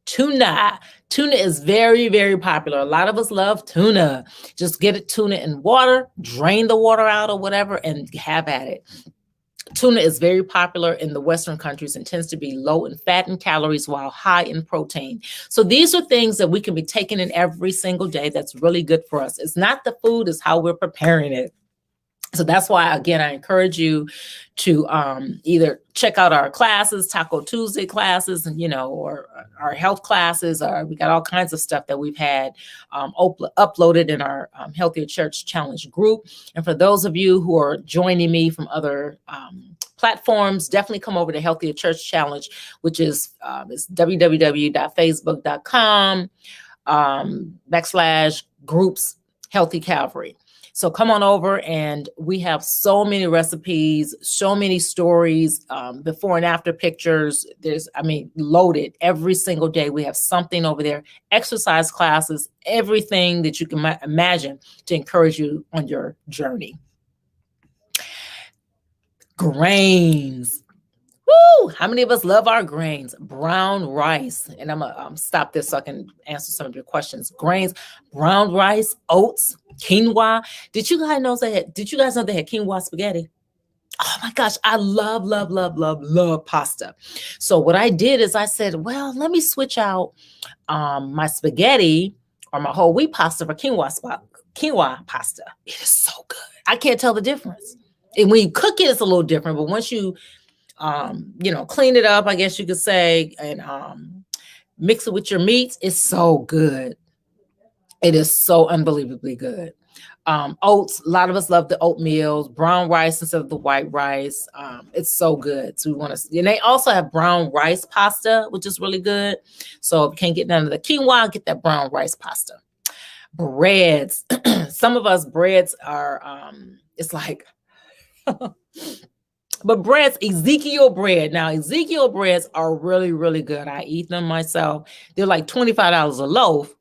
Tuna. Tuna is very, very popular. A lot of us love tuna. Just get tuna in water, drain the water out or whatever, and have at it. Tuna is very popular in the Western countries and tends to be low in fat and calories while high in protein. So these are things that we can be taking in every single day that's really good for us. It's not the food, it's how we're preparing it. So that's why, again, I encourage you to either check out our classes, Taco Tuesday classes, and or our health classes. We got all kinds of stuff that we've had uploaded in our Healthier Church Challenge group. And for those of you who are joining me from other platforms, definitely come over to Healthier Church Challenge, which is www.facebook.com/groups Healthy Calvary. So come on over, and we have so many recipes, so many stories, before and after pictures. Loaded every single day. We have something over there, exercise classes, everything that you can imagine to encourage you on your journey. Grains. Woo! How many of us love our grains? Brown rice. And I'm going to stop this so I can answer some of your questions. Grains, brown rice, oats, quinoa. Did you guys know they had quinoa spaghetti? Oh my gosh, I love, love, love, love, love pasta. So what I did is I said, well, let me switch out my spaghetti or my whole wheat pasta for quinoa pasta. It is so good. I can't tell the difference. And when you cook it, it's a little different. But once you clean it up, I guess you could say, and mix it with your meats, it's so good. It is so unbelievably good. Oats, a lot of us love the oatmeals, brown rice instead of the white rice. It's so good. So and they also have brown rice pasta, which is really good. So if you can't get none of the quinoa, get that brown rice pasta. Breads. Some of us breads are, it's like, but breads, Ezekiel bread. Now, Ezekiel breads are really, really good. I eat them myself. They're like $25 a loaf,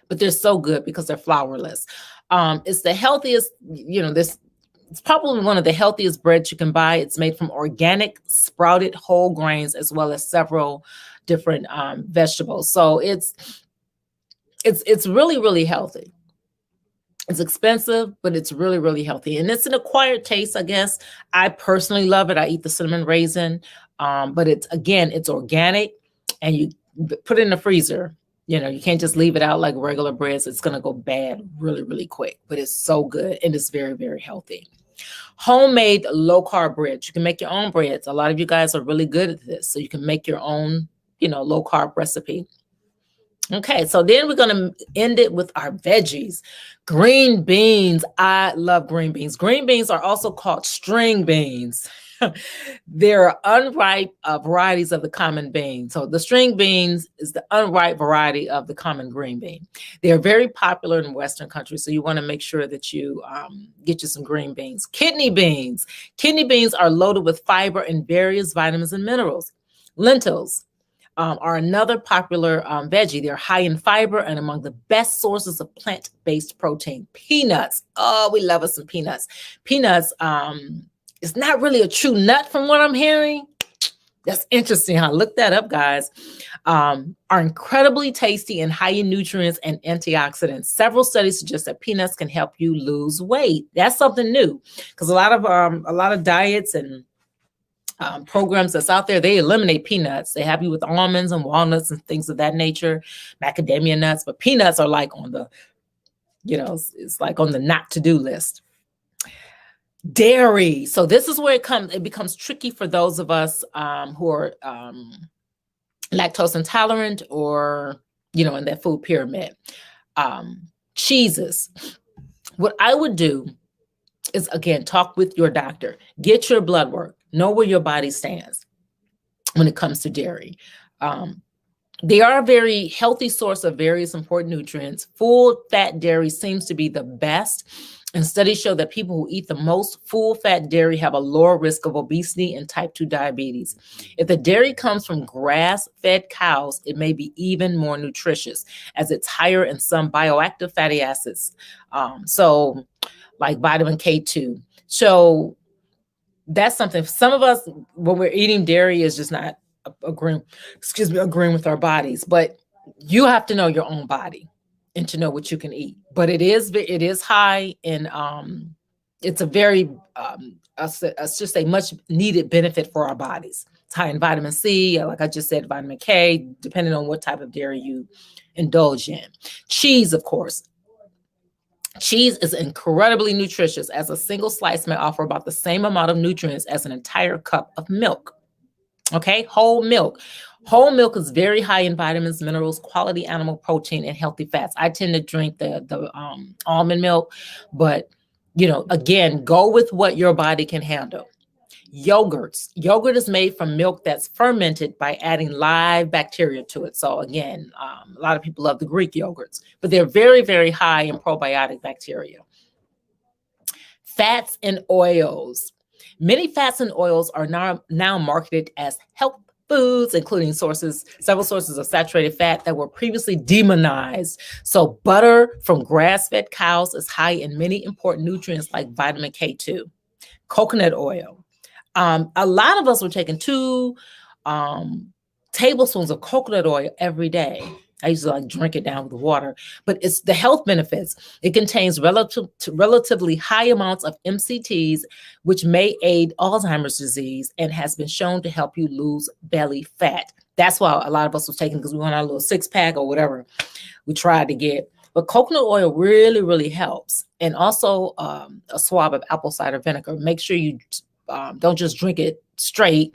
but they're so good because they're flourless. It's the healthiest, it's probably one of the healthiest breads you can buy. It's made from organic sprouted whole grains, as well as several different vegetables. So it's really, really healthy. It's expensive, but it's really, really healthy. And it's an acquired taste, I guess. I personally love it. I eat the cinnamon raisin, but it's organic, and you put it in the freezer. You can't just leave it out like regular bread. So it's going to go bad really, really quick, but it's so good. And it's very, very healthy. Homemade low carb bread. You can make your own breads. A lot of you guys are really good at this. So you can make your own, low carb recipe. Okay, so then we're going to end it with our veggies. Green beans. I love green beans. Green beans are also called string beans. There are unripe varieties of the common bean. So the string beans is the unripe variety of the common green bean. They are very popular in Western countries, so you want to make sure that you get you some green beans. Kidney beans. Kidney beans are loaded with fiber and various vitamins and minerals. Lentils are another popular veggie. They're high in fiber and among the best sources of plant-based protein. Peanuts. Oh, we love us some peanuts. Peanuts, it's not really a true nut from what I'm hearing. That's interesting. I looked that up, guys. Are incredibly tasty and high in nutrients and antioxidants. Several studies suggest that peanuts can help you lose weight. That's something new, because a lot of diets and programs that's out there, they eliminate peanuts. They have you with almonds and walnuts and things of that nature, macadamia nuts, but peanuts are like on the, it's like on the not to do list. Dairy. So this is where it becomes tricky for those of us who are lactose intolerant or, in that food pyramid. Cheeses. What I would do is, again, talk with your doctor, get your blood work, know where your body stands when it comes to dairy. They are a very healthy source of various important nutrients. Full fat dairy seems to be the best. And studies show that people who eat the most full-fat dairy have a lower risk of obesity and type 2 diabetes. If the dairy comes from grass-fed cows, it may be even more nutritious, as it's higher in some bioactive fatty acids, so like vitamin K2. So that's something. Some of us, when we're eating dairy, is just not agreeing with our bodies. But you have to know your own body and to know what you can eat. But it is high in, it's a very, let's just say much needed benefit for our bodies. It's high in vitamin C, like I just said, vitamin K, depending on what type of dairy you indulge in. Cheese, of course. Cheese is incredibly nutritious, as a single slice may offer about the same amount of nutrients as an entire cup of milk. Okay, whole milk. Whole milk is very high in vitamins, minerals, quality animal protein, and healthy fats. I tend to drink the almond milk, but again, go with what your body can handle. Yogurts. Yogurt is made from milk that's fermented by adding live bacteria to it. So again, a lot of people love the Greek yogurts, but they're very, very high in probiotic bacteria. Fats and oils. Many fats and oils are now marketed as health foods, including several sources of saturated fat that were previously demonized. So butter from grass-fed cows is high in many important nutrients like vitamin K2. Coconut oil. A lot of us were taking 2 tablespoons of coconut oil every day. I used to drink it down with water, but it's the health benefits. It contains relatively high amounts of MCTs, which may aid Alzheimer's disease and has been shown to help you lose belly fat. That's why a lot of us was taking, because we want our little 6-pack or whatever we tried to get. But coconut oil really, really helps. And also a swab of apple cider vinegar. Make sure you don't just drink it straight,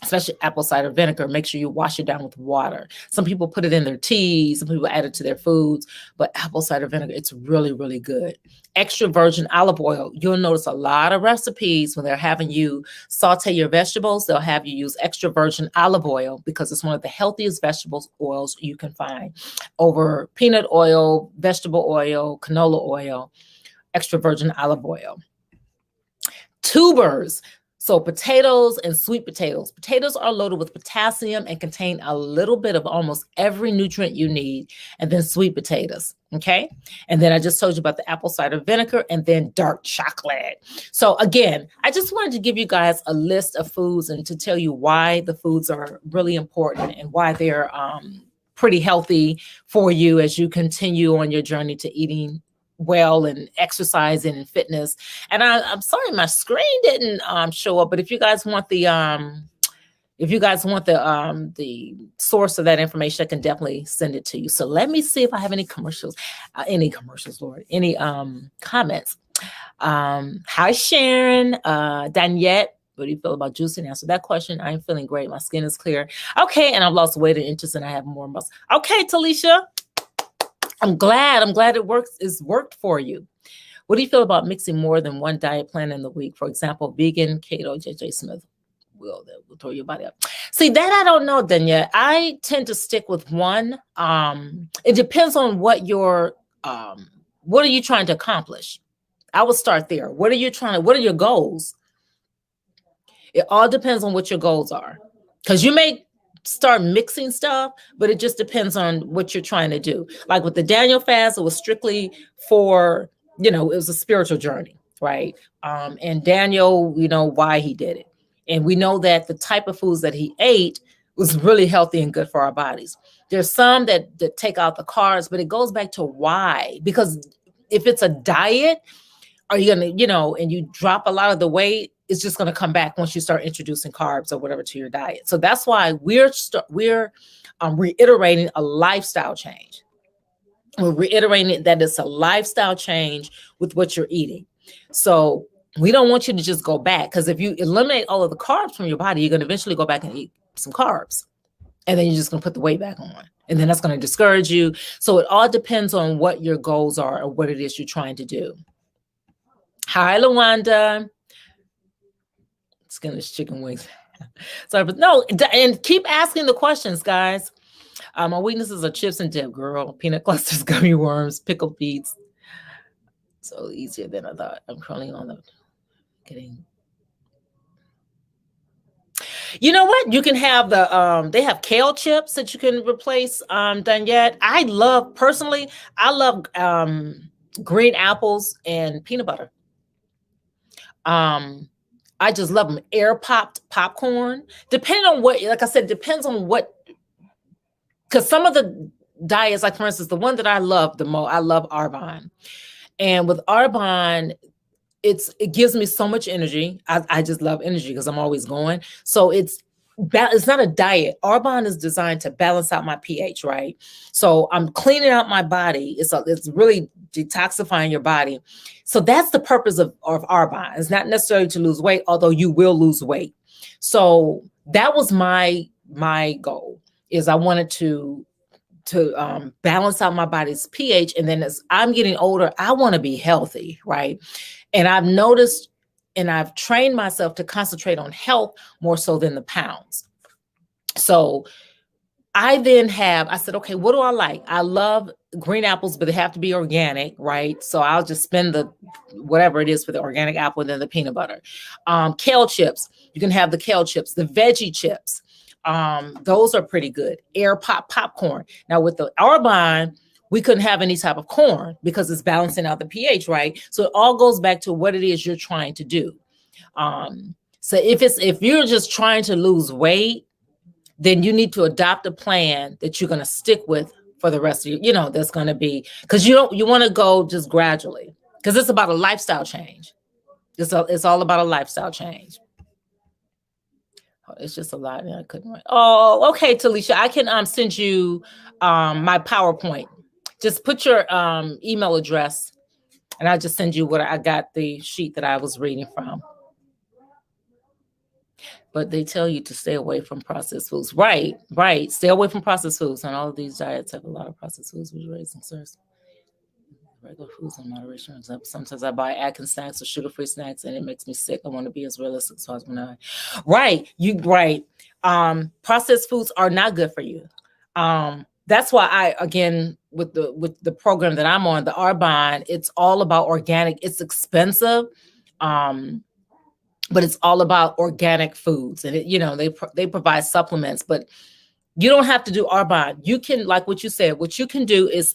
especially apple cider vinegar. Make sure you wash it down with water. Some people put it in their tea. Some people add it to their foods, but apple cider vinegar, it's really, really good. Extra virgin olive oil. You'll notice a lot of recipes when they're having you saute your vegetables, they'll have you use extra virgin olive oil because it's one of the healthiest vegetable oils you can find over peanut oil, vegetable oil, canola oil, extra virgin olive oil. Tubers. So potatoes and sweet potatoes. Potatoes are loaded with potassium and contain a little bit of almost every nutrient you need. And then sweet potatoes, okay? And then I just told you about the apple cider vinegar and then dark chocolate. So again, I just wanted to give you guys a list of foods and to tell you why the foods are really important and why they're pretty healthy for you as you continue on your journey to eating well and exercising and fitness. And I'm sorry my screen didn't show up, but if you guys want the source of that information, I can definitely send it to you. So let me see if I have any comments. Hi Sharon, Daniette, what do you feel about juicing? Answer that question. I'm feeling great. My skin is clear. Okay, and I've lost weight and inches and I have more muscle. Okay, Talisha. I'm glad it worked for you. What do you feel about mixing more than one diet plan in the week? For example, vegan, keto, JJ Smith will throw your body up. See, that I don't know, Danya. I tend to stick with one. It depends on what are you trying to accomplish? I would start there. What are your goals? It all depends on what your goals are. Because you may start mixing stuff, but it just depends on what you're trying to do. Like with the Daniel fast, it was strictly for, it was a spiritual journey, right? And Daniel, why he did it. And we know that the type of foods that he ate was really healthy and good for our bodies. There's some that take out the carbs, but it goes back to why. Because if it's a diet, are you going to, and you drop a lot of the weight, it's just going to come back once you start introducing carbs or whatever to your diet. So that's why we're reiterating a lifestyle change. We're reiterating that it's a lifestyle change with what you're eating. So we don't want you to just go back, because if you eliminate all of the carbs from your body, you're going to eventually go back and eat some carbs. And then you're just going to put the weight back on. And then that's going to discourage you. So it all depends on what your goals are or what it is you're trying to do. Hi, Lawanda. Skinless chicken wings. Sorry, but no, and keep asking the questions, guys. My weaknesses are chips and dip, girl. Peanut clusters, gummy worms, pickled beets. So easier than I thought. I'm currently on the getting. You know what? You can have they have kale chips that you can replace done yet. I love green apples and peanut butter. I just love them. Air popped popcorn. Depending on what, like I said, depends on what, because some of the diets, like for instance, the one that I love the most, I love Arbonne. And with Arbonne, it gives me so much energy. I just love energy because I'm always going. So it's not a diet. Arbonne is designed to balance out my pH, right? So I'm cleaning out my body. It's really detoxifying your body. So that's the purpose of Arbonne. It's not necessarily to lose weight, although you will lose weight. So that was my goal, is I wanted to balance out my body's pH. And then as I'm getting older, I want to be healthy, right? And I've noticed and I've trained myself to concentrate on health more so than the pounds. So I said, okay, what do I like? I love green apples, but they have to be organic, right? So I'll just spend whatever it is for the organic apple and then the peanut butter. Kale chips, you can have the kale chips, the veggie chips. Those are pretty good. Air popcorn. Now with the Arbonne, we couldn't have any type of corn because it's balancing out the pH, right? So it all goes back to what it is you're trying to do. So if you're just trying to lose weight, then you need to adopt a plan that you're going to stick with for the rest of your, that's going to be, because you want to go just gradually, because it's about a lifestyle change. It's all about a lifestyle change. It's just a lot. I couldn't write. Oh, okay, Talisha. I can send you my PowerPoint. Just put your email address, and I'll just send you what I got, the sheet that I was reading from. But they tell you to stay away from processed foods. Right. Stay away from processed foods. And all of these diets have a lot of processed foods, which raise concerns. Regular foods in moderation. Sometimes I buy Atkins snacks or sugar-free snacks, and it makes me sick. I want to be as realistic as possible. Right. Processed foods are not good for you. That's why with the program that I'm on, the Arbonne, it's all about organic. It's expensive, but it's all about organic foods, and they provide supplements. But you don't have to do Arbonne. You can, like what you said, what you can do is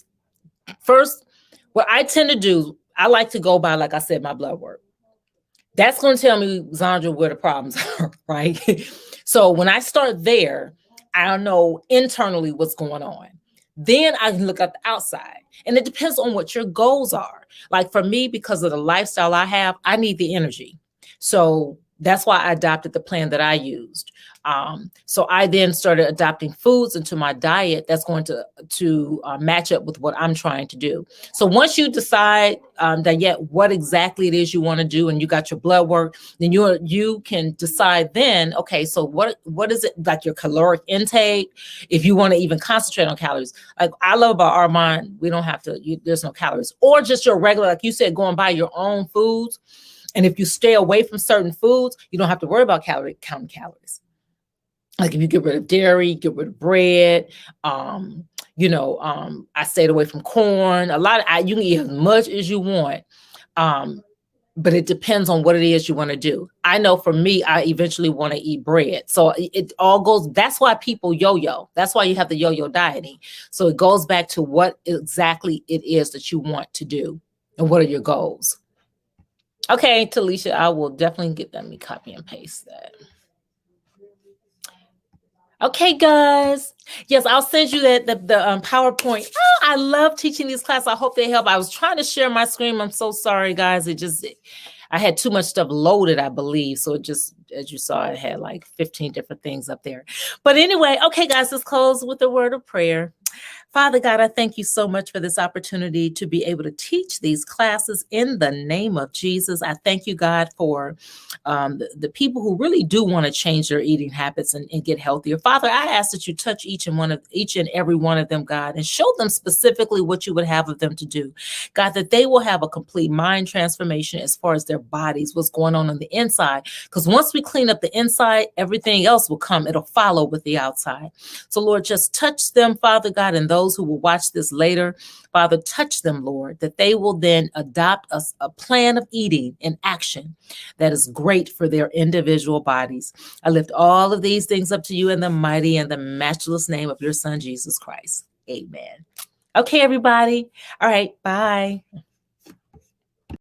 first. What I tend to do, I like to go by, like I said, my blood work. That's going to tell me, Zandra, where the problems are, right? So when I start there, I don't know internally what's going on. Then I can look at the outside. And it depends on what your goals are. Like for me, because of the lifestyle I have, I need the energy. So That's why I adopted the plan that I used. So I then started adopting foods into my diet that's going to match up with what I'm trying to do. So once you decide what exactly it is you want to do, and you got your blood work, then you can decide then, okay, so what is it, like your caloric intake, if you want to even concentrate on calories. Like I love about Armand, we don't have to, there's no calories, or just your regular, like you said, going by your own foods. And if you stay away from certain foods, you don't have to worry about counting calories. Like if you get rid of dairy, get rid of bread, I stayed away from corn. You can eat as much as you want. But it depends on what it is you want to do. I know for me, I eventually want to eat bread. So it all goes, that's why people yo-yo. That's why you have the yo-yo dieting. So it goes back to what exactly it is that you want to do and what are your goals. Okay, Talisha, I will definitely let me copy and paste that. Okay, guys. Yes, I'll send you the PowerPoint. Oh, I love teaching these classes. I hope they help. I was trying to share my screen. I'm so sorry, guys. I had too much stuff loaded, I believe. So it just, as you saw, it had like 15 different things up there. But anyway, okay, guys, let's close with a word of prayer. Father God, I thank you so much for this opportunity to be able to teach these classes in the name of Jesus. I thank you, God, for the people who really do want to change their eating habits and get healthier. Father, I ask that you touch each and every one of them, God, and show them specifically what you would have of them to do. God, that they will have a complete mind transformation as far as their bodies, what's going on the inside. Because once we clean up the inside, everything else will come. It'll follow with the outside. So, Lord, just touch them, Father God, and those who will watch this later, Father, touch them, Lord, that they will then adopt a plan of eating in action that is great for their individual bodies. I lift all of these things up to you in the mighty and the matchless name of your Son, Jesus Christ. Amen. Okay, everybody. All right. Bye.